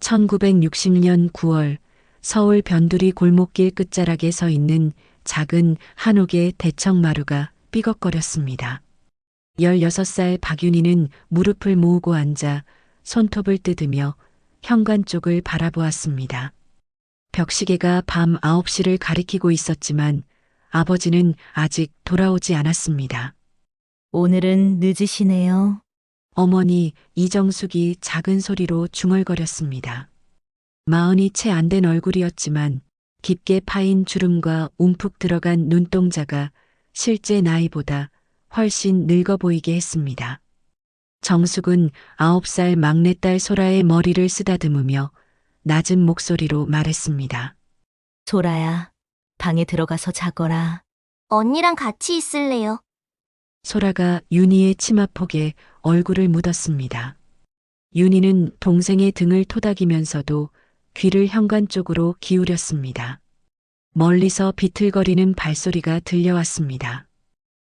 1960년 9월 서울 변두리 골목길 끝자락에 서 있는 작은 한옥의 대청마루가 삐걱거렸습니다. 16살 박윤희는 무릎을 모으고 앉아 손톱을 뜯으며 현관 쪽을 바라보았습니다. 벽시계가 밤 9시를 가리키고 있었지만 아버지는 아직 돌아오지 않았습니다. 오늘은 늦으시네요. 어머니 이정숙이 작은 소리로 중얼거렸습니다. 마흔이 채 안 된 얼굴이었지만 깊게 파인 주름과 움푹 들어간 눈동자가 실제 나이보다 훨씬 늙어 보이게 했습니다. 정숙은 9살 막내딸 소라의 머리를 쓰다듬으며 낮은 목소리로 말했습니다. 소라야, 방에 들어가서 자거라. 언니랑 같이 있을래요. 소라가 윤희의 치마폭에 얼굴을 묻었습니다. 윤희는 동생의 등을 토닥이면서도 귀를 현관 쪽으로 기울였습니다. 멀리서 비틀거리는 발소리가 들려왔습니다.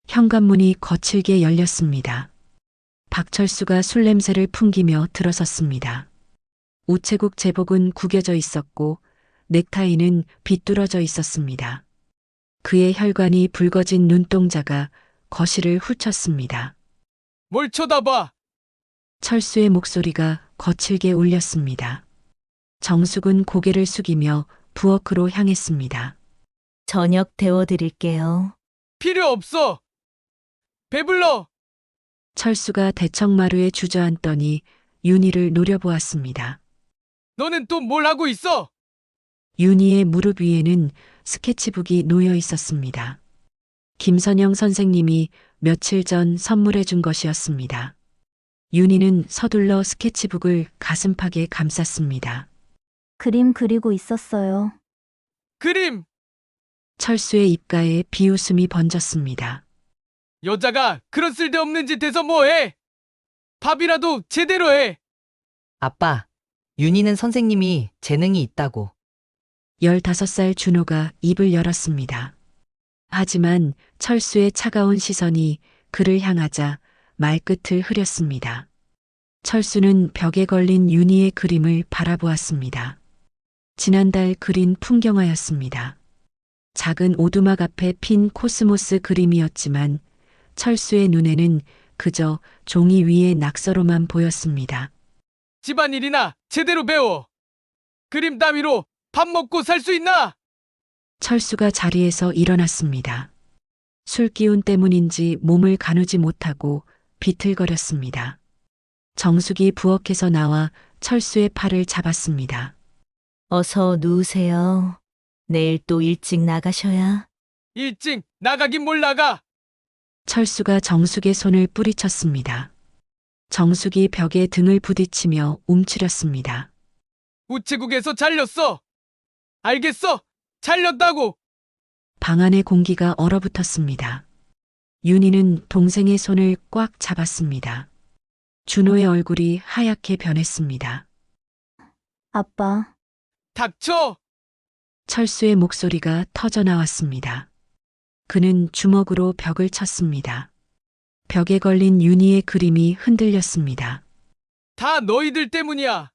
현관문이 거칠게 열렸습니다. 박철수가 술 냄새를 풍기며 들어섰습니다. 우체국 제복은 구겨져 있었고 넥타이는 비뚤어져 있었습니다. 그의 혈관이 붉어진 눈동자가 거실을 훑쳤습니다. 뭘 쳐다봐! 철수의 목소리가 거칠게 울렸습니다. 정숙은 고개를 숙이며 부엌으로 향했습니다. 저녁 데워드릴게요. 필요 없어! 배불러! 철수가 대청마루에 주저앉더니 윤희를 노려보았습니다. 너는 또 뭘 하고 있어? 윤희의 무릎 위에는 스케치북이 놓여 있었습니다. 김선영 선생님이 며칠 전 선물해 준 것이었습니다. 윤희는 서둘러 스케치북을 가슴팍에 감쌌습니다. 그림 그리고 있었어요. 그림! 철수의 입가에 비웃음이 번졌습니다. 여자가 그런 쓸데없는 짓 해서 뭐해? 밥이라도 제대로 해! 아빠, 윤희는 선생님이 재능이 있다고. 15살 준호가 입을 열었습니다. 하지만 철수의 차가운 시선이 그를 향하자 말끝을 흐렸습니다. 철수는 벽에 걸린 윤희의 그림을 바라보았습니다. 지난달 그린 풍경화였습니다. 작은 오두막 앞에 핀 코스모스 그림이었지만 철수의 눈에는 그저 종이 위의 낙서로만 보였습니다. 집안일이나 제대로 배워! 그림 따위로 밥 먹고 살 수 있나? 철수가 자리에서 일어났습니다. 술 기운 때문인지 몸을 가누지 못하고 비틀거렸습니다. 정숙이 부엌에서 나와 철수의 팔을 잡았습니다. 어서 누우세요. 내일 또 일찍 나가셔야. 일찍 나가긴 뭘 나가! 철수가 정숙의 손을 뿌리쳤습니다. 정숙이 벽에 등을 부딪히며 움츠렸습니다. 우체국에서 잘렸어! 알겠어! 잘렸다고! 방 안의 공기가 얼어붙었습니다. 윤희는 동생의 손을 꽉 잡았습니다. 준호의 얼굴이 하얗게 변했습니다. 아빠, 닥쳐! 철수의 목소리가 터져 나왔습니다. 그는 주먹으로 벽을 쳤습니다. 벽에 걸린 윤희의 그림이 흔들렸습니다. 다 너희들 때문이야!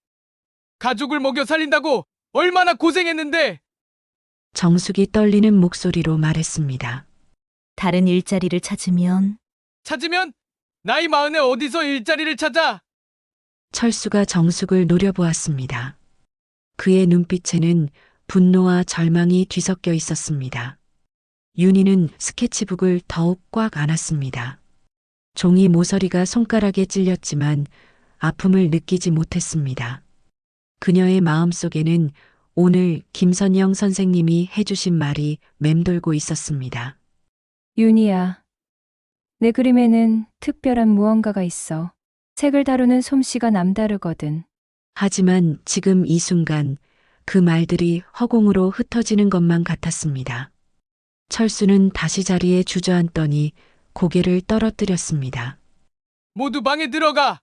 가족을 먹여 살린다고 얼마나 고생했는데! 정숙이 떨리는 목소리로 말했습니다. 다른 일자리를 찾으면 찾으면 나이 마흔에 어디서 일자리를 찾아? 철수가 정숙을 노려보았습니다. 그의 눈빛에는 분노와 절망이 뒤섞여 있었습니다. 윤희는 스케치북을 더욱 꽉 안았습니다. 종이 모서리가 손가락에 찔렸지만 아픔을 느끼지 못했습니다. 그녀의 마음속에는 오늘 김선영 선생님이 해주신 말이 맴돌고 있었습니다. 윤희야, 내 그림에는 특별한 무언가가 있어. 색을 다루는 솜씨가 남다르거든. 하지만 지금 이 순간 그 말들이 허공으로 흩어지는 것만 같았습니다. 철수는 다시 자리에 주저앉더니 고개를 떨어뜨렸습니다. 모두 방에 들어가!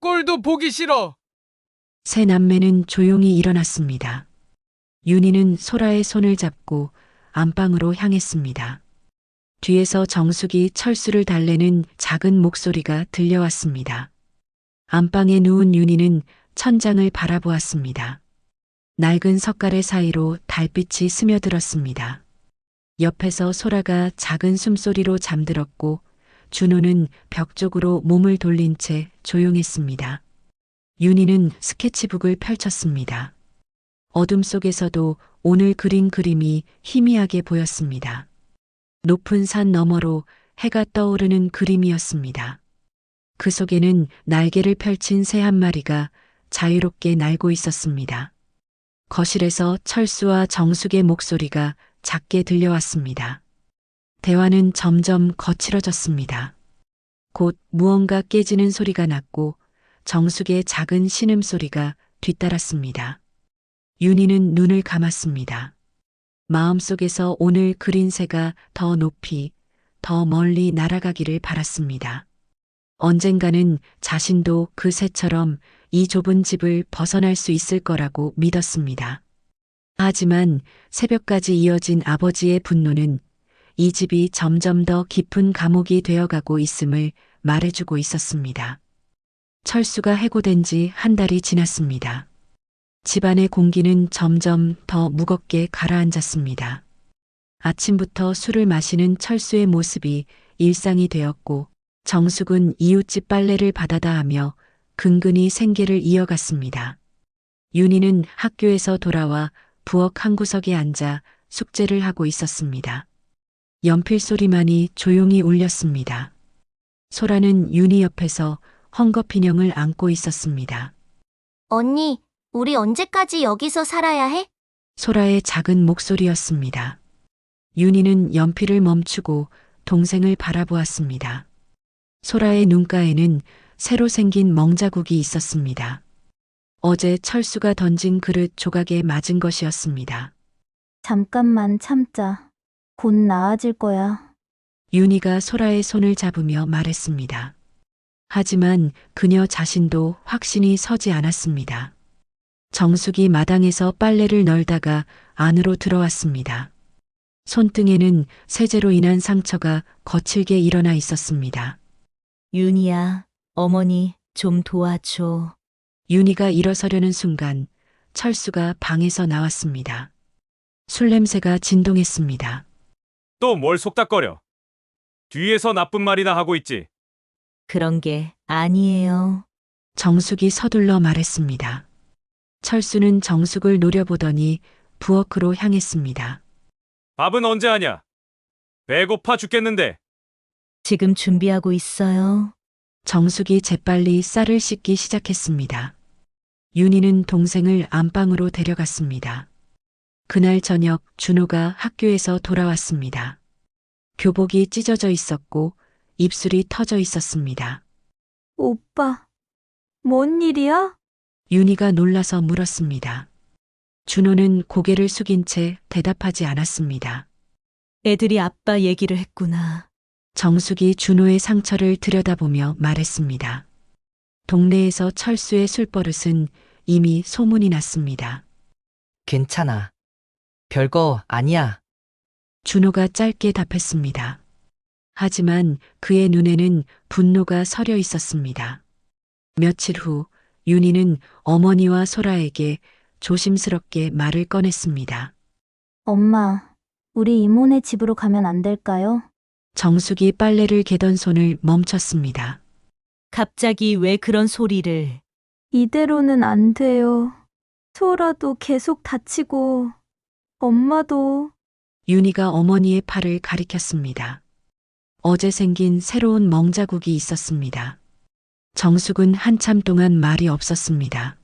꼴도 보기 싫어! 세 남매는 조용히 일어났습니다. 윤희는 소라의 손을 잡고 안방으로 향했습니다. 뒤에서 정숙이 철수를 달래는 작은 목소리가 들려왔습니다. 안방에 누운 윤희는 천장을 바라보았습니다. 낡은 석가래 사이로 달빛이 스며들었습니다. 옆에서 소라가 작은 숨소리로 잠들었고 준호는 벽 쪽으로 몸을 돌린 채 조용했습니다. 윤희는 스케치북을 펼쳤습니다. 어둠 속에서도 오늘 그린 그림이 희미하게 보였습니다. 높은 산 너머로 해가 떠오르는 그림이었습니다. 그 속에는 날개를 펼친 새 한 마리가 자유롭게 날고 있었습니다. 거실에서 철수와 정숙의 목소리가 작게 들려왔습니다. 대화는 점점 거칠어졌습니다. 곧 무언가 깨지는 소리가 났고 정숙의 작은 신음소리가 뒤따랐습니다. 윤희는 눈을 감았습니다. 마음속에서 오늘 그린 새가 더 높이, 더 멀리 날아가기를 바랐습니다. 언젠가는 자신도 그 새처럼 이 좁은 집을 벗어날 수 있을 거라고 믿었습니다. 하지만 새벽까지 이어진 아버지의 분노는 이 집이 점점 더 깊은 감옥이 되어가고 있음을 말해주고 있었습니다. 철수가 해고된 지 한 달이 지났습니다. 집안의 공기는 점점 더 무겁게 가라앉았습니다. 아침부터 술을 마시는 철수의 모습이 일상이 되었고 정숙은 이웃집 빨래를 받아다 하며 근근히 생계를 이어갔습니다. 윤희는 학교에서 돌아와 부엌 한 구석에 앉아 숙제를 하고 있었습니다. 연필 소리만이 조용히 울렸습니다. 소라는 윤희 옆에서 헝겊인형을 안고 있었습니다. 언니, 우리 언제까지 여기서 살아야 해? 소라의 작은 목소리였습니다. 윤희는 연필을 멈추고 동생을 바라보았습니다. 소라의 눈가에는 새로 생긴 멍자국이 있었습니다. 어제 철수가 던진 그릇 조각에 맞은 것이었습니다. 잠깐만 참자. 곧 나아질 거야. 윤희가 소라의 손을 잡으며 말했습니다. 하지만 그녀 자신도 확신이 서지 않았습니다. 정숙이 마당에서 빨래를 널다가 안으로 들어왔습니다. 손등에는 세제로 인한 상처가 거칠게 일어나 있었습니다. 윤희야, 어머니 좀 도와줘. 윤희가 일어서려는 순간 철수가 방에서 나왔습니다. 술 냄새가 진동했습니다. 또 뭘 속닥거려? 뒤에서 나쁜 말이나 하고 있지. 그런 게 아니에요. 정숙이 서둘러 말했습니다. 철수는 정숙을 노려보더니 부엌으로 향했습니다. 밥은 언제 하냐? 배고파 죽겠는데. 지금 준비하고 있어요. 정숙이 재빨리 쌀을 씻기 시작했습니다. 윤희는 동생을 안방으로 데려갔습니다. 그날 저녁 준호가 학교에서 돌아왔습니다. 교복이 찢어져 있었고 입술이 터져 있었습니다. 오빠, 뭔 일이야? 윤희가 놀라서 물었습니다. 준호는 고개를 숙인 채 대답하지 않았습니다. 애들이 아빠 얘기를 했구나. 정숙이 준호의 상처를 들여다보며 말했습니다. 동네에서 철수의 술버릇은 이미 소문이 났습니다. 괜찮아. 별거 아니야. 준호가 짧게 답했습니다. 하지만 그의 눈에는 분노가 서려 있었습니다. 며칠 후 윤희는 어머니와 소라에게 조심스럽게 말을 꺼냈습니다. 엄마, 우리 이모네 집으로 가면 안 될까요? 정숙이 빨래를 개던 손을 멈췄습니다. 갑자기 왜 그런 소리를. 이대로는 안 돼요. 소라도 계속 다치고, 엄마도. 윤희가 어머니의 팔을 가리켰습니다. 어제 생긴 새로운 멍자국이 있었습니다. 정숙은 한참 동안 말이 없었습니다.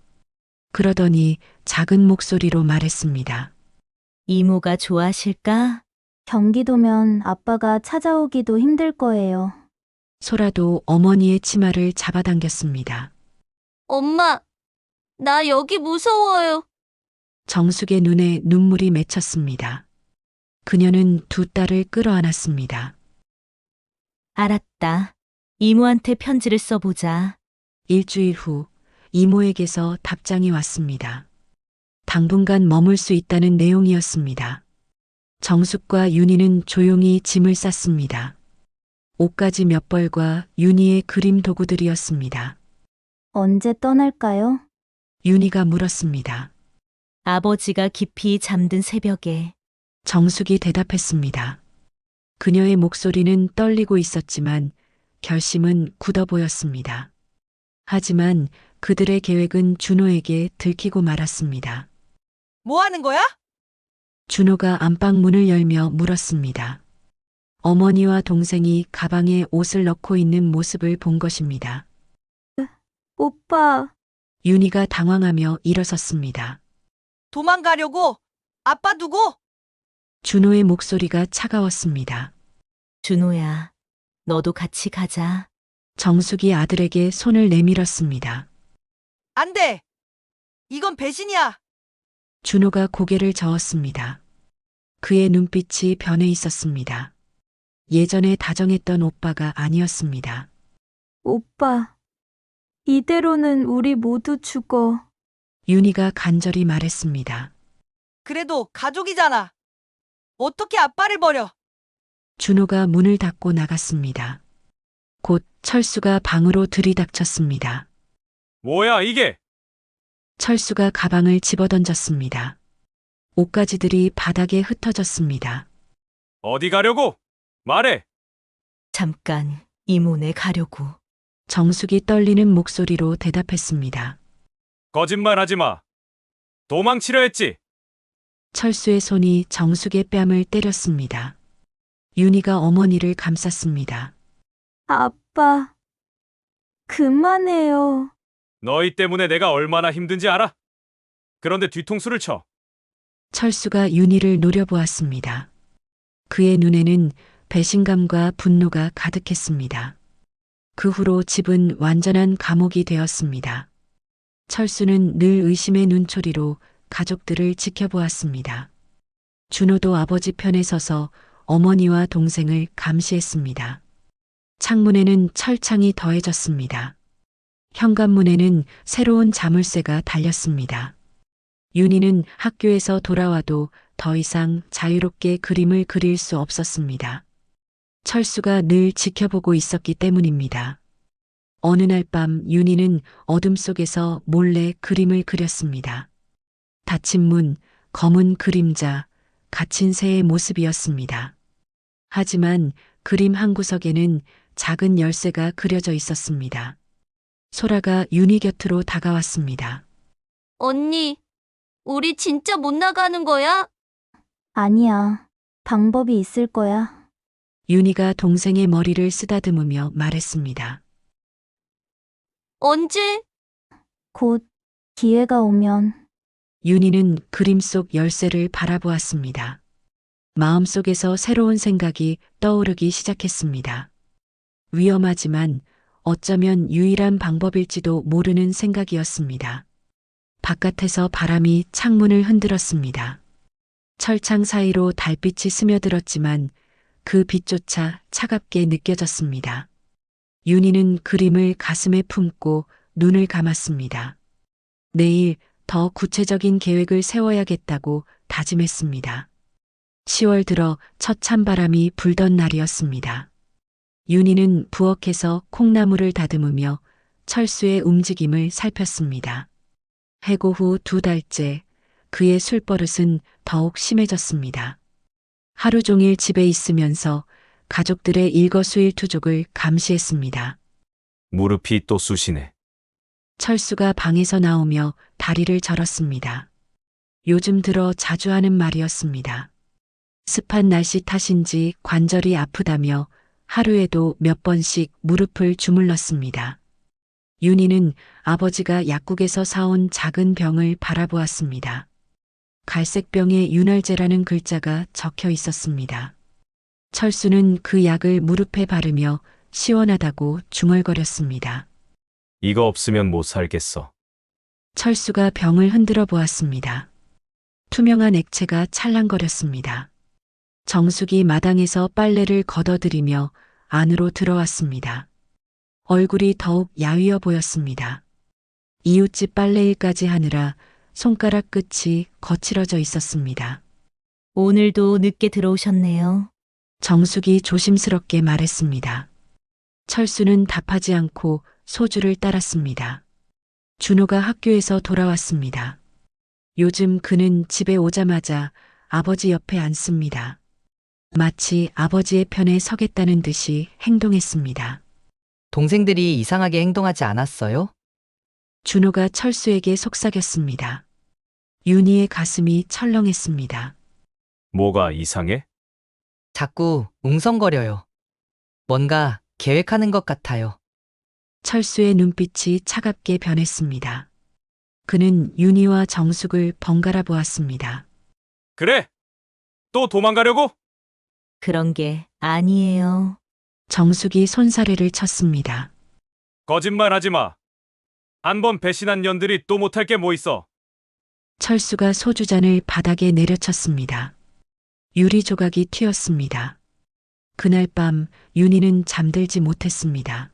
그러더니 작은 목소리로 말했습니다. 이모가 좋아하실까? 경기도면 아빠가 찾아오기도 힘들 거예요. 소라도 어머니의 치마를 잡아당겼습니다. 엄마, 나 여기 무서워요. 정숙의 눈에 눈물이 맺혔습니다. 그녀는 두 딸을 끌어안았습니다. 알았다. 이모한테 편지를 써보자. 일주일 후 이모에게서 답장이 왔습니다. 당분간 머물 수 있다는 내용이었습니다. 정숙과 윤희는 조용히 짐을 쌌습니다. 옷가지 몇 벌과 윤희의 그림 도구들이었습니다. 언제 떠날까요? 윤희가 물었습니다. 아버지가 깊이 잠든 새벽에 정숙이 대답했습니다. 그녀의 목소리는 떨리고 있었지만 결심은 굳어 보였습니다. 하지만 그들의 계획은 준호에게 들키고 말았습니다. 뭐 하는 거야? 준호가 안방 문을 열며 물었습니다. 어머니와 동생이 가방에 옷을 넣고 있는 모습을 본 것입니다. 오빠, 윤희가 당황하며 일어섰습니다. 도망가려고? 아빠 두고? 준호의 목소리가 차가웠습니다. 준호야, 너도 같이 가자. 정숙이 아들에게 손을 내밀었습니다. 안 돼! 이건 배신이야! 준호가 고개를 저었습니다. 그의 눈빛이 변해 있었습니다. 예전에 다정했던 오빠가 아니었습니다. 오빠. 이대로는 우리 모두 죽어. 윤희가 간절히 말했습니다. 그래도 가족이잖아. 어떻게 아빠를 버려? 준호가 문을 닫고 나갔습니다. 곧 철수가 방으로 들이닥쳤습니다. 뭐야, 이게? 철수가 가방을 집어던졌습니다. 옷가지들이 바닥에 흩어졌습니다. 어디 가려고? 말해! 잠깐 이모네 가려고. 정숙이 떨리는 목소리로 대답했습니다. 거짓말 하지 마. 도망치려 했지? 철수의 손이 정숙의 뺨을 때렸습니다. 윤희가 어머니를 감쌌습니다. 아빠. 그만해요. 너희 때문에 내가 얼마나 힘든지 알아? 그런데 뒤통수를 쳐. 철수가 윤희를 노려보았습니다. 그의 눈에는 배신감과 분노가 가득했습니다. 그 후로 집은 완전한 감옥이 되었습니다. 철수는 늘 의심의 눈초리로 가족들을 지켜보았습니다. 준호도 아버지 편에 서서 어머니와 동생을 감시했습니다. 창문에는 철창이 더해졌습니다. 현관문에는 새로운 자물쇠가 달렸습니다. 윤희는 학교에서 돌아와도 더 이상 자유롭게 그림을 그릴 수 없었습니다. 철수가 늘 지켜보고 있었기 때문입니다. 어느 날 밤 윤희는 어둠 속에서 몰래 그림을 그렸습니다. 닫힌 문, 검은 그림자, 갇힌 새의 모습이었습니다. 하지만 그림 한 구석에는 작은 열쇠가 그려져 있었습니다. 소라가 윤희 곁으로 다가왔습니다. 언니, 우리 진짜 못 나가는 거야? 아니야. 방법이 있을 거야. 윤희가 동생의 머리를 쓰다듬으며 말했습니다. 언제? 곧 기회가 오면. 윤희는 그림 속 열쇠를 바라보았습니다. 마음속에서 새로운 생각이 떠오르기 시작했습니다. 위험하지만 어쩌면 유일한 방법일지도 모르는 생각이었습니다. 바깥에서 바람이 창문을 흔들었습니다. 철창 사이로 달빛이 스며들었지만 그 빛조차 차갑게 느껴졌습니다. 윤희는 그림을 가슴에 품고 눈을 감았습니다. 내일 더 구체적인 계획을 세워야겠다고 다짐했습니다. 10월 들어 첫 찬바람이 불던 날이었습니다. 윤희는 부엌에서 콩나물을 다듬으며 철수의 움직임을 살폈습니다. 해고 후 2달째 그의 술버릇은 더욱 심해졌습니다. 하루 종일 집에 있으면서 가족들의 일거수일투족을 감시했습니다. 무릎이 또 쑤시네. 철수가 방에서 나오며 다리를 저렸습니다. 요즘 들어 자주 하는 말이었습니다. 습한 날씨 탓인지 관절이 아프다며 하루에도 몇 번씩 무릎을 주물렀습니다. 윤희는 아버지가 약국에서 사온 작은 병을 바라보았습니다. 갈색 병에 윤활제라는 글자가 적혀 있었습니다. 철수는 그 약을 무릎에 바르며 시원하다고 중얼거렸습니다. 이거 없으면 못 살겠어. 철수가 병을 흔들어 보았습니다. 투명한 액체가 찰랑거렸습니다. 정숙이 마당에서 빨래를 걷어들이며 안으로 들어왔습니다. 얼굴이 더욱 야위어 보였습니다. 이웃집 빨래일까지 하느라 손가락 끝이 거칠어져 있었습니다. 오늘도 늦게 들어오셨네요. 정숙이 조심스럽게 말했습니다. 철수는 답하지 않고 소주를 따랐습니다. 준호가 학교에서 돌아왔습니다. 요즘 그는 집에 오자마자 아버지 옆에 앉습니다. 마치 아버지의 편에 서겠다는 듯이 행동했습니다. 동생들이 이상하게 행동하지 않았어요? 준호가 철수에게 속삭였습니다. 윤희의 가슴이 철렁했습니다. 뭐가 이상해? 자꾸 웅성거려요. 뭔가 계획하는 것 같아요. 철수의 눈빛이 차갑게 변했습니다. 그는 윤희와 정숙을 번갈아 보았습니다. 그래? 또 도망가려고? 그런 게 아니에요. 정숙이 손사래를 쳤습니다. 거짓말하지 마. 한 번 배신한 년들이 또 못할 게 뭐 있어? 철수가 소주잔을 바닥에 내려쳤습니다. 유리 조각이 튀었습니다. 그날 밤 윤희는 잠들지 못했습니다.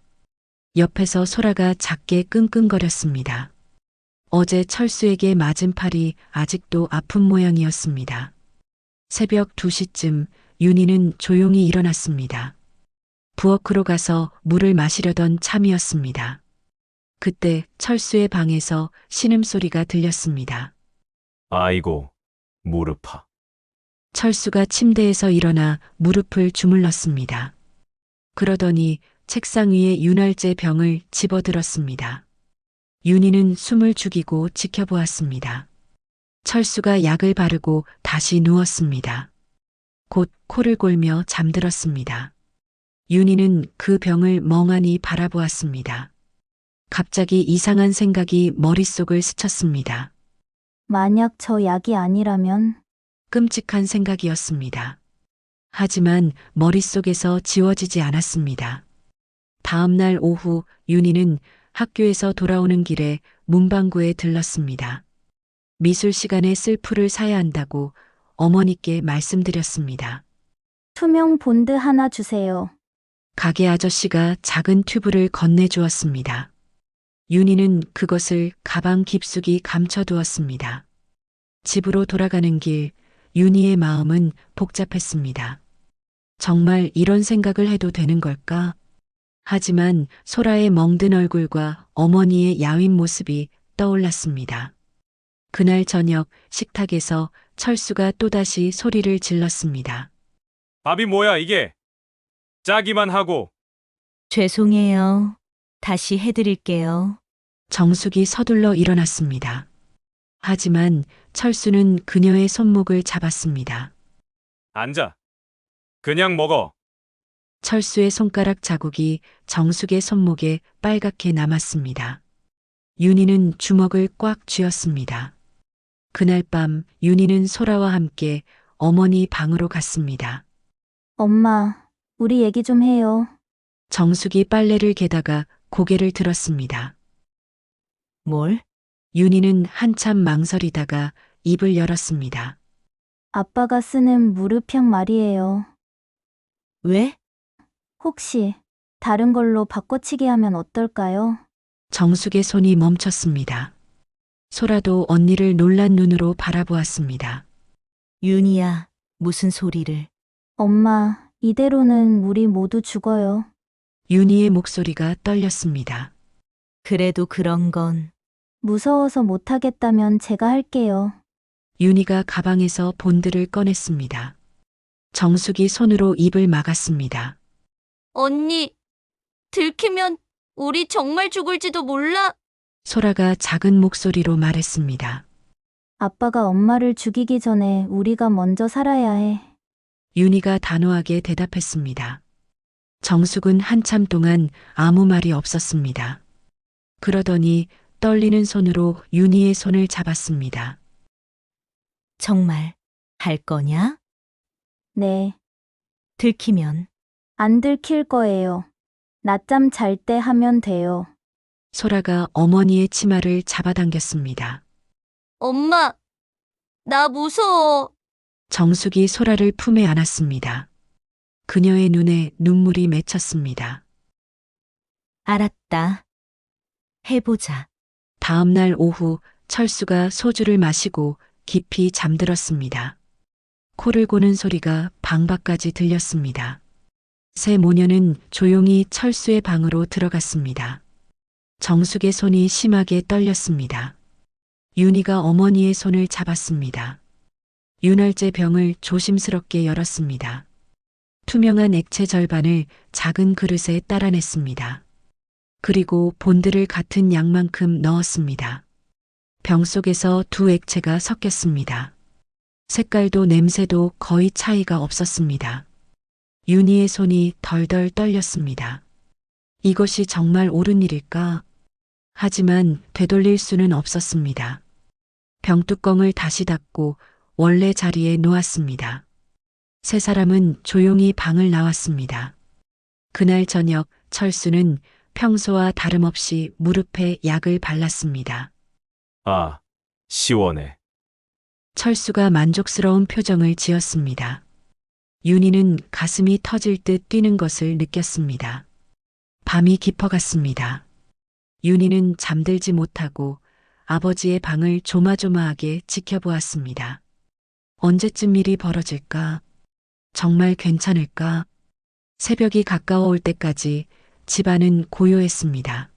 옆에서 소라가 작게 끙끙거렸습니다. 어제 철수에게 맞은 팔이 아직도 아픈 모양이었습니다. 새벽 2시쯤 윤희는 조용히 일어났습니다. 부엌으로 가서 물을 마시려던 참이었습니다. 그때 철수의 방에서 신음소리가 들렸습니다. 아이고, 무릎아. 철수가 침대에서 일어나 무릎을 주물렀습니다. 그러더니 책상 위에 윤활제 병을 집어들었습니다. 윤희는 숨을 죽이고 지켜보았습니다. 철수가 약을 바르고 다시 누웠습니다. 곧 코를 골며 잠들었습니다. 윤희는 그 병을 멍하니 바라보았습니다. 갑자기 이상한 생각이 머릿속을 스쳤습니다. 만약 저 약이 아니라면 끔찍한 생각이었습니다. 하지만 머릿속에서 지워지지 않았습니다. 다음 날 오후 윤희는 학교에서 돌아오는 길에 문방구에 들렀습니다. 미술 시간에 쓸 풀을 사야 한다고 어머니께 말씀드렸습니다. 투명 본드 하나 주세요. 가게 아저씨가 작은 튜브를 건네주었습니다. 윤희는 그것을 가방 깊숙이 감춰두었습니다. 집으로 돌아가는 길, 윤희의 마음은 복잡했습니다. 정말 이런 생각을 해도 되는 걸까? 하지만 소라의 멍든 얼굴과 어머니의 야윈 모습이 떠올랐습니다. 그날 저녁 식탁에서 철수가 또다시 소리를 질렀습니다. 밥이 뭐야, 이게? 짜기만 하고. 죄송해요. 다시 해드릴게요. 정숙이 서둘러 일어났습니다. 하지만 철수는 그녀의 손목을 잡았습니다. 앉아. 그냥 먹어. 철수의 손가락 자국이 정숙의 손목에 빨갛게 남았습니다. 윤희는 주먹을 꽉 쥐었습니다. 그날 밤 윤희는 소라와 함께 어머니 방으로 갔습니다. 엄마, 우리 얘기 좀 해요. 정숙이 빨래를 개다가 고개를 들었습니다. 뭘? 윤희는 한참 망설이다가 입을 열었습니다. 아빠가 쓰는 무릎형 말이에요. 왜? 혹시 다른 걸로 바꿔치기 하면 어떨까요? 정숙의 손이 멈췄습니다. 소라도 언니를 놀란 눈으로 바라보았습니다. 윤희야, 무슨 소리를. 엄마, 이대로는 우리 모두 죽어요. 윤희의 목소리가 떨렸습니다. 그래도 그런 건 무서워서 못하겠다면 제가 할게요. 윤희가 가방에서 본드를 꺼냈습니다. 정숙이 손으로 입을 막았습니다. 언니, 들키면 우리 정말 죽을지도 몰라. 소라가 작은 목소리로 말했습니다. 아빠가 엄마를 죽이기 전에 우리가 먼저 살아야 해. 윤희가 단호하게 대답했습니다. 정숙은 한참 동안 아무 말이 없었습니다. 그러더니 떨리는 손으로 윤희의 손을 잡았습니다. 정말 할 거냐? 네, 들키면 안 들킬 거예요. 낮잠 잘 때 하면 돼요. 소라가 어머니의 치마를 잡아당겼습니다. 엄마, 나 무서워. 정숙이 소라를 품에 안았습니다. 그녀의 눈에 눈물이 맺혔습니다. 알았다. 해보자. 다음 날 오후 철수가 소주를 마시고 깊이 잠들었습니다. 코를 고는 소리가 방 밖까지 들렸습니다. 새 모녀는 조용히 철수의 방으로 들어갔습니다. 정숙의 손이 심하게 떨렸습니다. 윤희가 어머니의 손을 잡았습니다. 윤활제 병을 조심스럽게 열었습니다. 투명한 액체 절반을 작은 그릇에 따라냈습니다. 그리고 본드를 같은 양만큼 넣었습니다. 병 속에서 두 액체가 섞였습니다. 색깔도 냄새도 거의 차이가 없었습니다. 윤희의 손이 덜덜 떨렸습니다. 이것이 정말 옳은 일일까? 하지만 되돌릴 수는 없었습니다. 병뚜껑을 다시 닫고 원래 자리에 놓았습니다. 세 사람은 조용히 방을 나왔습니다. 그날 저녁 철수는 평소와 다름없이 무릎에 약을 발랐습니다. 아, 시원해. 철수가 만족스러운 표정을 지었습니다. 윤희는 가슴이 터질 듯 뛰는 것을 느꼈습니다. 밤이 깊어갔습니다. 윤희는 잠들지 못하고 아버지의 방을 조마조마하게 지켜보았습니다. 언제쯤 일이 벌어질까? 정말 괜찮을까? 새벽이 가까워올 때까지 집안은 고요했습니다.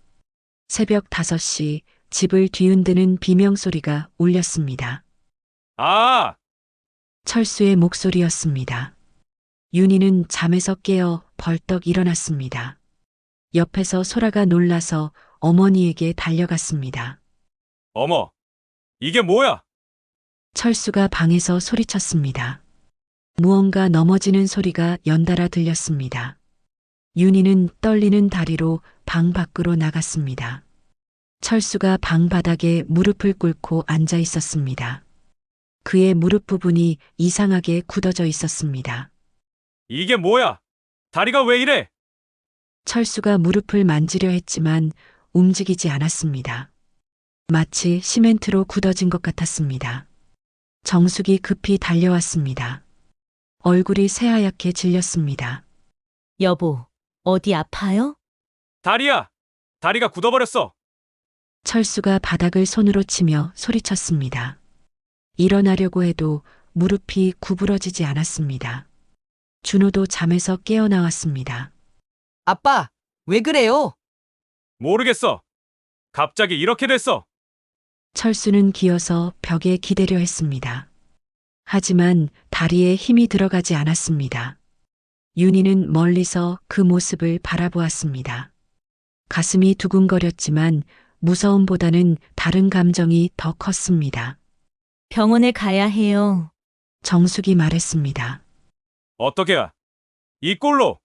새벽 5시 집을 뒤흔드는 비명소리가 울렸습니다. 아! 철수의 목소리였습니다. 윤희는 잠에서 깨어 벌떡 일어났습니다. 옆에서 소라가 놀라서 어머니에게 달려갔습니다. 어머, 이게 뭐야? 철수가 방에서 소리쳤습니다. 무언가 넘어지는 소리가 연달아 들렸습니다. 윤희는 떨리는 다리로 방 밖으로 나갔습니다. 철수가 방 바닥에 무릎을 꿇고 앉아 있었습니다. 그의 무릎 부분이 이상하게 굳어져 있었습니다. 이게 뭐야? 다리가 왜 이래? 철수가 무릎을 만지려 했지만 움직이지 않았습니다. 마치 시멘트로 굳어진 것 같았습니다. 정숙이 급히 달려왔습니다. 얼굴이 새하얗게 질렸습니다. 여보, 어디 아파요? 다리야! 다리가 굳어버렸어. 철수가 바닥을 손으로 치며 소리쳤습니다. 일어나려고 해도 무릎이 구부러지지 않았습니다. 준호도 잠에서 깨어나왔습니다. 아빠, 왜 그래요? 모르겠어. 갑자기 이렇게 됐어. 철수는 기어서 벽에 기대려 했습니다. 하지만 다리에 힘이 들어가지 않았습니다. 윤희는 멀리서 그 모습을 바라보았습니다. 가슴이 두근거렸지만 무서움보다는 다른 감정이 더 컸습니다. 병원에 가야 해요. 정숙이 말했습니다. 어떻게야? 이 꼴로.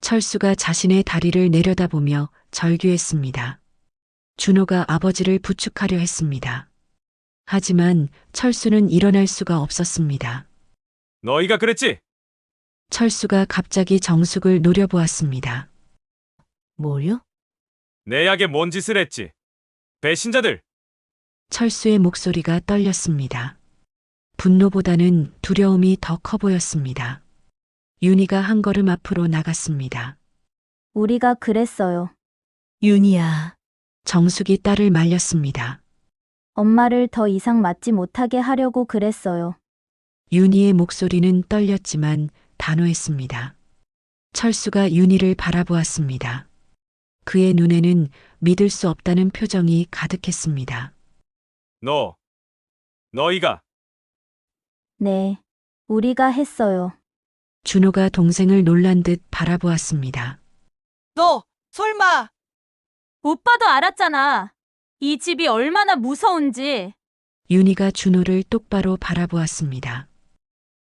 철수가 자신의 다리를 내려다보며 절규했습니다. 준호가 아버지를 부축하려 했습니다. 하지만 철수는 일어날 수가 없었습니다. 너희가 그랬지? 철수가 갑자기 정숙을 노려보았습니다. 뭘요? 내 약에 뭔 짓을 했지? 배신자들! 철수의 목소리가 떨렸습니다. 분노보다는 두려움이 더 커 보였습니다. 윤희가 한 걸음 앞으로 나갔습니다. 우리가 그랬어요. 윤희야, 정숙이 딸을 말렸습니다. 엄마를 더 이상 맞지 못하게 하려고 그랬어요. 윤희의 목소리는 떨렸지만 단호했습니다. 철수가 윤희를 바라보았습니다. 그의 눈에는 믿을 수 없다는 표정이 가득했습니다. 너희가. 네, 우리가 했어요. 준호가 동생을 놀란 듯 바라보았습니다. 너, 설마. 오빠도 알았잖아. 이 집이 얼마나 무서운지. 윤희가 준호를 똑바로 바라보았습니다.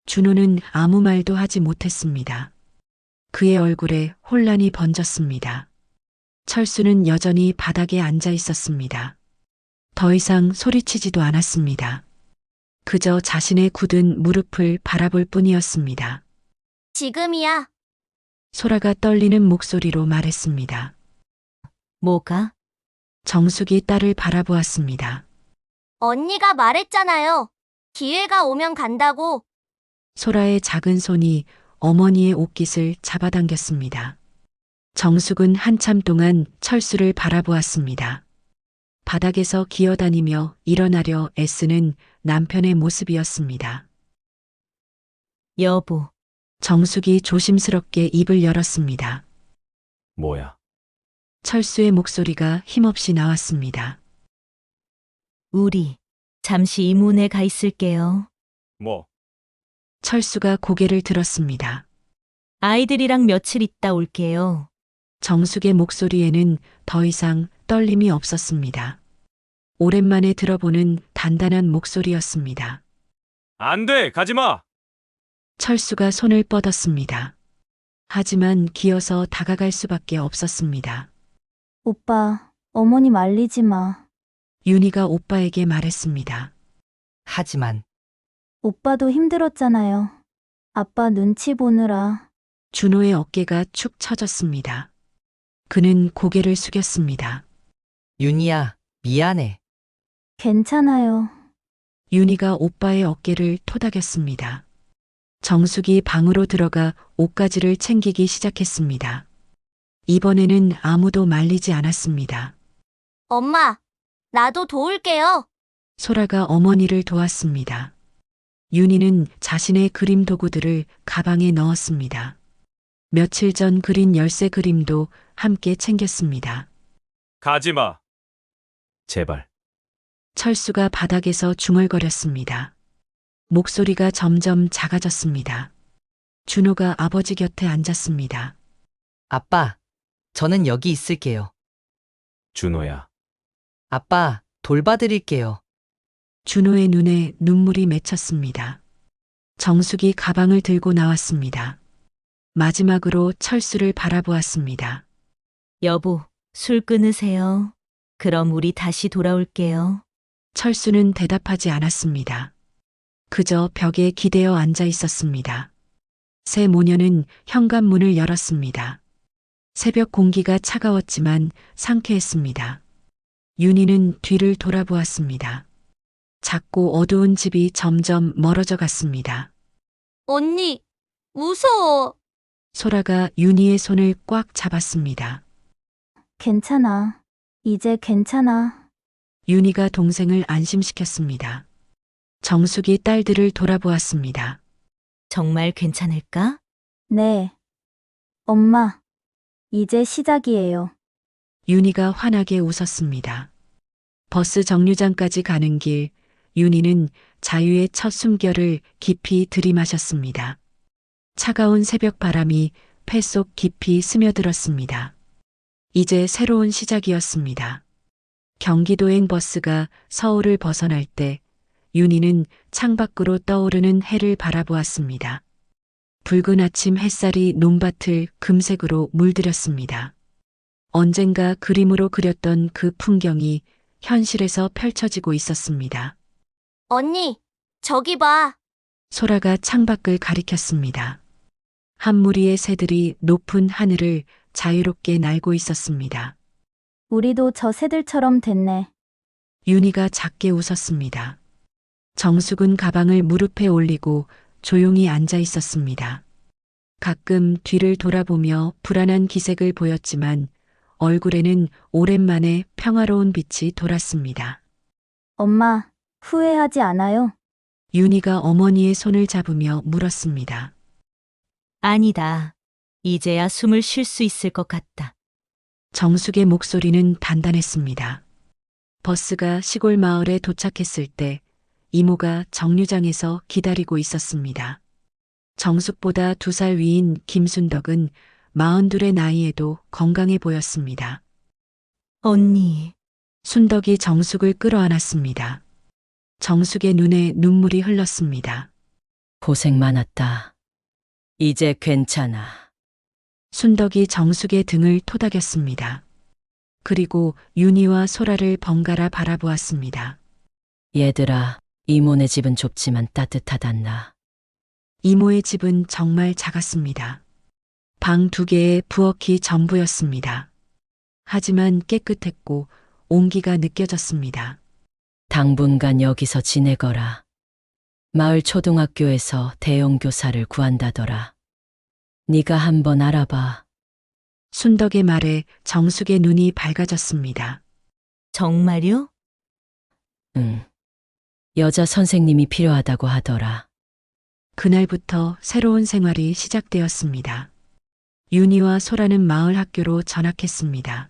준호는 아무 말도 하지 못했습니다. 그의 얼굴에 혼란이 번졌습니다. 철수는 여전히 바닥에 앉아 있었습니다. 더 이상 소리치지도 않았습니다. 그저 자신의 굳은 무릎을 바라볼 뿐이었습니다. 지금이야. 소라가 떨리는 목소리로 말했습니다. 뭐가? 정숙이 딸을 바라보았습니다. 언니가 말했잖아요. 기회가 오면 간다고. 소라의 작은 손이 어머니의 옷깃을 잡아당겼습니다. 정숙은 한참 동안 철수를 바라보았습니다. 바닥에서 기어다니며 일어나려 애쓰는 남편의 모습이었습니다. 여보, 정숙이 조심스럽게 입을 열었습니다. 뭐야? 철수의 목소리가 힘없이 나왔습니다. 우리 잠시 이모네 가 있을게요. 뭐, 철수가 고개를 들었습니다. 아이들이랑 며칠 있다 올게요. 정숙의 목소리에는 더 이상 떨림이 없었습니다. 오랜만에 들어보는 단단한 목소리였습니다. 안 돼, 가지 마! 철수가 손을 뻗었습니다. 하지만 기어서 다가갈 수밖에 없었습니다. 오빠, 어머니 말리지 마. 윤희가 오빠에게 말했습니다. 하지만 오빠도 힘들었잖아요. 아빠 눈치 보느라. 준호의 어깨가 축 처졌습니다. 그는 고개를 숙였습니다. 윤희야, 미안해. 괜찮아요. 윤희가 오빠의 어깨를 토닥였습니다. 정숙이 방으로 들어가 옷가지를 챙기기 시작했습니다. 이번에는 아무도 말리지 않았습니다. 엄마, 나도 도울게요. 소라가 어머니를 도왔습니다. 윤희는 자신의 그림 도구들을 가방에 넣었습니다. 며칠 전 그린 열쇠 그림도 함께 챙겼습니다. 가지 마. 제발. 철수가 바닥에서 중얼거렸습니다. 목소리가 점점 작아졌습니다. 준호가 아버지 곁에 앉았습니다. 아빠, 저는 여기 있을게요. 준호야. 아빠, 돌봐드릴게요. 준호의 눈에 눈물이 맺혔습니다. 정숙이 가방을 들고 나왔습니다. 마지막으로 철수를 바라보았습니다. 여보, 술 끊으세요. 그럼 우리 다시 돌아올게요. 철수는 대답하지 않았습니다. 그저 벽에 기대어 앉아 있었습니다. 새 모녀는 현관문을 열었습니다. 새벽 공기가 차가웠지만 상쾌했습니다. 윤희는 뒤를 돌아보았습니다. 작고 어두운 집이 점점 멀어져 갔습니다. 언니, 무서워. 소라가 윤희의 손을 꽉 잡았습니다. 괜찮아. 이제 괜찮아. 윤희가 동생을 안심시켰습니다. 정숙이 딸들을 돌아보았습니다. 정말 괜찮을까? 네. 엄마, 이제 시작이에요. 윤희가 환하게 웃었습니다. 버스 정류장까지 가는 길, 윤희는 자유의 첫 숨결을 깊이 들이마셨습니다. 차가운 새벽 바람이 폐 속 깊이 스며들었습니다. 이제 새로운 시작이었습니다. 경기도행 버스가 서울을 벗어날 때 윤희는 창밖으로 떠오르는 해를 바라보았습니다. 붉은 아침 햇살이 논밭을 금색으로 물들였습니다. 언젠가 그림으로 그렸던 그 풍경이 현실에서 펼쳐지고 있었습니다. 언니, 저기 봐. 소라가 창밖을 가리켰습니다. 한 무리의 새들이 높은 하늘을 자유롭게 날고 있었습니다. 우리도 저 새들처럼 됐네. 윤희가 작게 웃었습니다. 정숙은 가방을 무릎에 올리고 조용히 앉아 있었습니다. 가끔 뒤를 돌아보며 불안한 기색을 보였지만 얼굴에는 오랜만에 평화로운 빛이 돌았습니다. 엄마, 후회하지 않아요? 윤희가 어머니의 손을 잡으며 물었습니다. 아니다. 이제야 숨을 쉴 수 있을 것 같다. 정숙의 목소리는 단단했습니다. 버스가 시골 마을에 도착했을 때 이모가 정류장에서 기다리고 있었습니다. 정숙보다 2살 위인 김순덕은 42의 나이에도 건강해 보였습니다. 언니, 순덕이 정숙을 끌어안았습니다. 정숙의 눈에 눈물이 흘렀습니다. 고생 많았다. 이제 괜찮아. 순덕이 정숙의 등을 토닥였습니다. 그리고 윤희와 소라를 번갈아 바라보았습니다. 얘들아, 이모네 집은 좁지만 따뜻하단다. 이모의 집은 정말 작았습니다. 방 2개에 부엌이 전부였습니다. 하지만 깨끗했고 온기가 느껴졌습니다. 당분간 여기서 지내거라. 마을 초등학교에서 대형 교사를 구한다더라. 네가 한번 알아봐. 순덕의 말에 정숙의 눈이 밝아졌습니다. 정말요? 응. 여자 선생님이 필요하다고 하더라. 그날부터 새로운 생활이 시작되었습니다. 윤희와 소라는 마을 학교로 전학했습니다.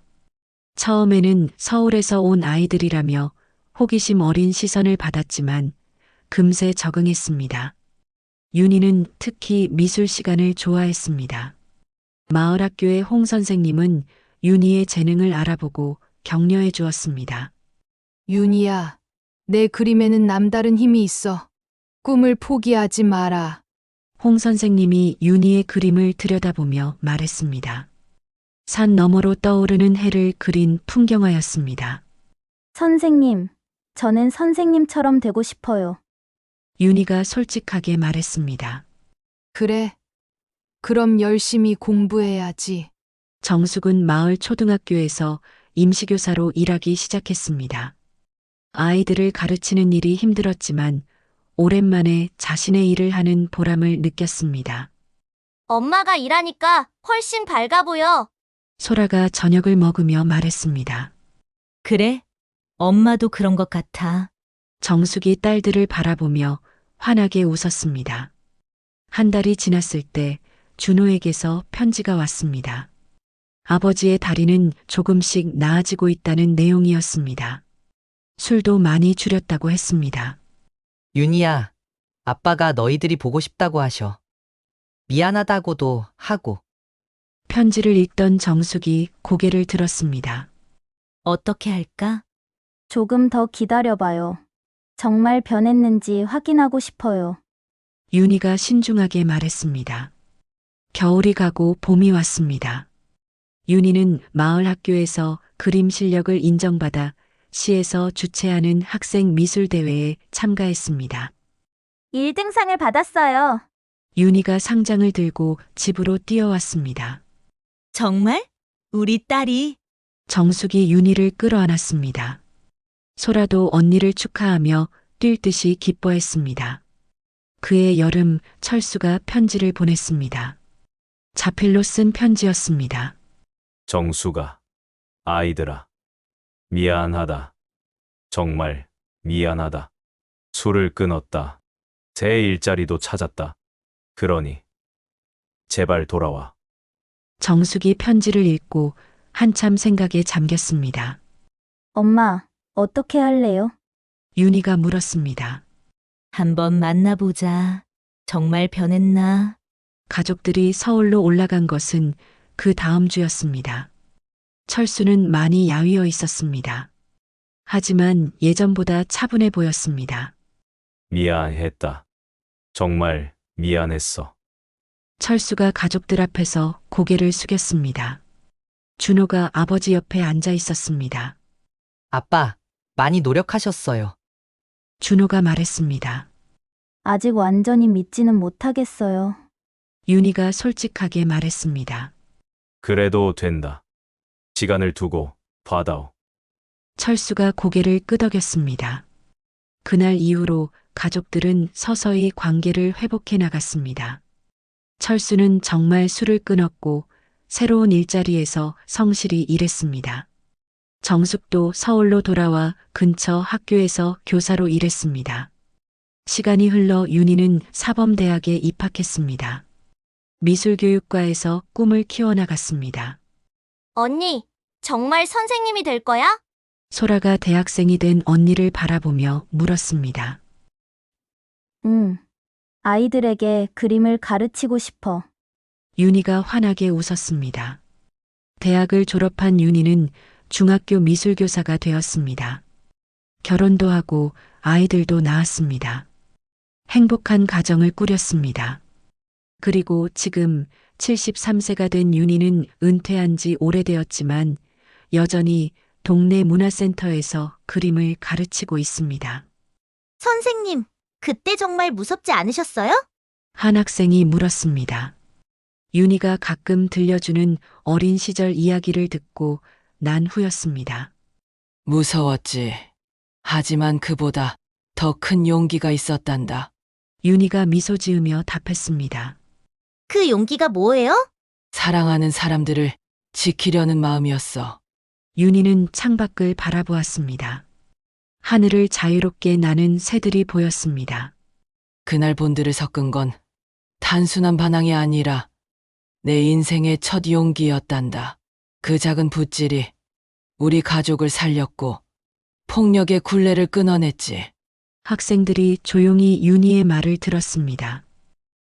처음에는 서울에서 온 아이들이라며 호기심 어린 시선을 받았지만 금세 적응했습니다. 윤희는 특히 미술 시간을 좋아했습니다. 마을 학교의 홍 선생님은 윤희의 재능을 알아보고 격려해 주었습니다. 윤희야, 내 그림에는 남다른 힘이 있어. 꿈을 포기하지 마라. 홍 선생님이 윤희의 그림을 들여다보며 말했습니다. 산 너머로 떠오르는 해를 그린 풍경화였습니다. 선생님, 저는 선생님처럼 되고 싶어요. 윤희가 솔직하게 말했습니다. 그래. 그럼 열심히 공부해야지. 정숙은 마을 초등학교에서 임시교사로 일하기 시작했습니다. 아이들을 가르치는 일이 힘들었지만 오랜만에 자신의 일을 하는 보람을 느꼈습니다. 엄마가 일하니까 훨씬 밝아 보여. 소라가 저녁을 먹으며 말했습니다. 그래? 엄마도 그런 것 같아. 정숙이 딸들을 바라보며 환하게 웃었습니다. 한 달이 지났을 때 준호에게서 편지가 왔습니다. 아버지의 다리는 조금씩 나아지고 있다는 내용이었습니다. 술도 많이 줄였다고 했습니다. 윤희야, 아빠가 너희들이 보고 싶다고 하셔. 미안하다고도 하고. 편지를 읽던 정숙이 고개를 들었습니다. 어떻게 할까? 조금 더 기다려봐요. 정말 변했는지 확인하고 싶어요. 윤희가 신중하게 말했습니다. 겨울이 가고 봄이 왔습니다. 윤희는 마을 학교에서 그림 실력을 인정받아 시에서 주최하는 학생 미술 대회에 참가했습니다. 1등상을 받았어요. 윤희가 상장을 들고 집으로 뛰어왔습니다. 정말? 우리 딸이. 정숙이 윤희를 끌어안았습니다. 소라도 언니를 축하하며 뛸 듯이 기뻐했습니다. 그해 여름 철수가 편지를 보냈습니다. 자필로 쓴 편지였습니다. 정수가, 아이들아, 미안하다. 정말 미안하다. 술을 끊었다. 새 일자리도 찾았다. 그러니 제발 돌아와. 정숙이 편지를 읽고 한참 생각에 잠겼습니다. 엄마, 어떻게 할래요? 윤희가 물었습니다. 한번 만나보자. 정말 변했나? 가족들이 서울로 올라간 것은 그 다음 주였습니다. 철수는 많이 야위어 있었습니다. 하지만 예전보다 차분해 보였습니다. 미안했다. 정말 미안했어. 철수가 가족들 앞에서 고개를 숙였습니다. 준호가 아버지 옆에 앉아 있었습니다. 아빠, 많이 노력하셨어요. 준호가 말했습니다. 아직 완전히 믿지는 못하겠어요. 윤희가 솔직하게 말했습니다. 그래도 된다. 시간을 두고 봐다오. 철수가 고개를 끄덕였습니다. 그날 이후로 가족들은 서서히 관계를 회복해 나갔습니다. 철수는 정말 술을 끊었고 새로운 일자리에서 성실히 일했습니다. 정숙도 서울로 돌아와 근처 학교에서 교사로 일했습니다. 시간이 흘러 윤희는 사범대학에 입학했습니다. 미술교육과에서 꿈을 키워나갔습니다. 언니, 정말 선생님이 될 거야? 소라가 대학생이 된 언니를 바라보며 물었습니다. 응. 아이들에게 그림을 가르치고 싶어. 윤희가 환하게 웃었습니다. 대학을 졸업한 윤희는 중학교 미술교사가 되었습니다. 결혼도 하고 아이들도 낳았습니다. 행복한 가정을 꾸렸습니다. 그리고 지금 73세가 된 윤희는 은퇴한 지 오래되었지만 여전히 동네 문화센터에서 그림을 가르치고 있습니다. 선생님, 그때 정말 무섭지 않으셨어요? 한 학생이 물었습니다. 윤희가 가끔 들려주는 어린 시절 이야기를 듣고 난 후였습니다. 무서웠지. 하지만 그보다 더 큰 용기가 있었단다. 윤희가 미소 지으며 답했습니다. 그 용기가 뭐예요? 사랑하는 사람들을 지키려는 마음이었어. 윤희는 창밖을 바라보았습니다. 하늘을 자유롭게 나는 새들이 보였습니다. 그날 본드를 섞은 건 단순한 반항이 아니라 내 인생의 첫 용기였단다. 그 작은 붓질이 우리 가족을 살렸고 폭력의 굴레를 끊어냈지. 학생들이 조용히 윤희의 말을 들었습니다.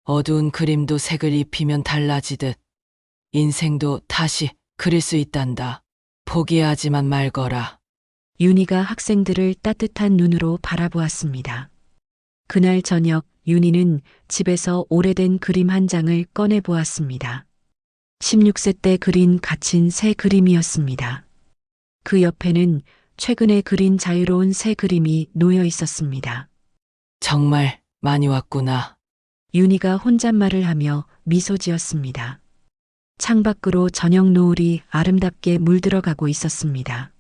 어두운 그림도 색을 입히면 달라지듯 인생도 다시 그릴 수 있단다. 포기하지만 말거라. 윤희가 학생들을 따뜻한 눈으로 바라보았습니다. 그날 저녁 윤희는 집에서 오래된 그림 한 장을 꺼내 보았습니다. 16세 때 그린 갇힌 새 그림이었습니다. 그 옆에는 최근에 그린 자유로운 새 그림이 놓여 있었습니다. 정말 많이 왔구나. 윤희가 혼잣말을 하며 미소 지었습니다. 창밖으로 저녁 노을이 아름답게 물들어가고 있었습니다.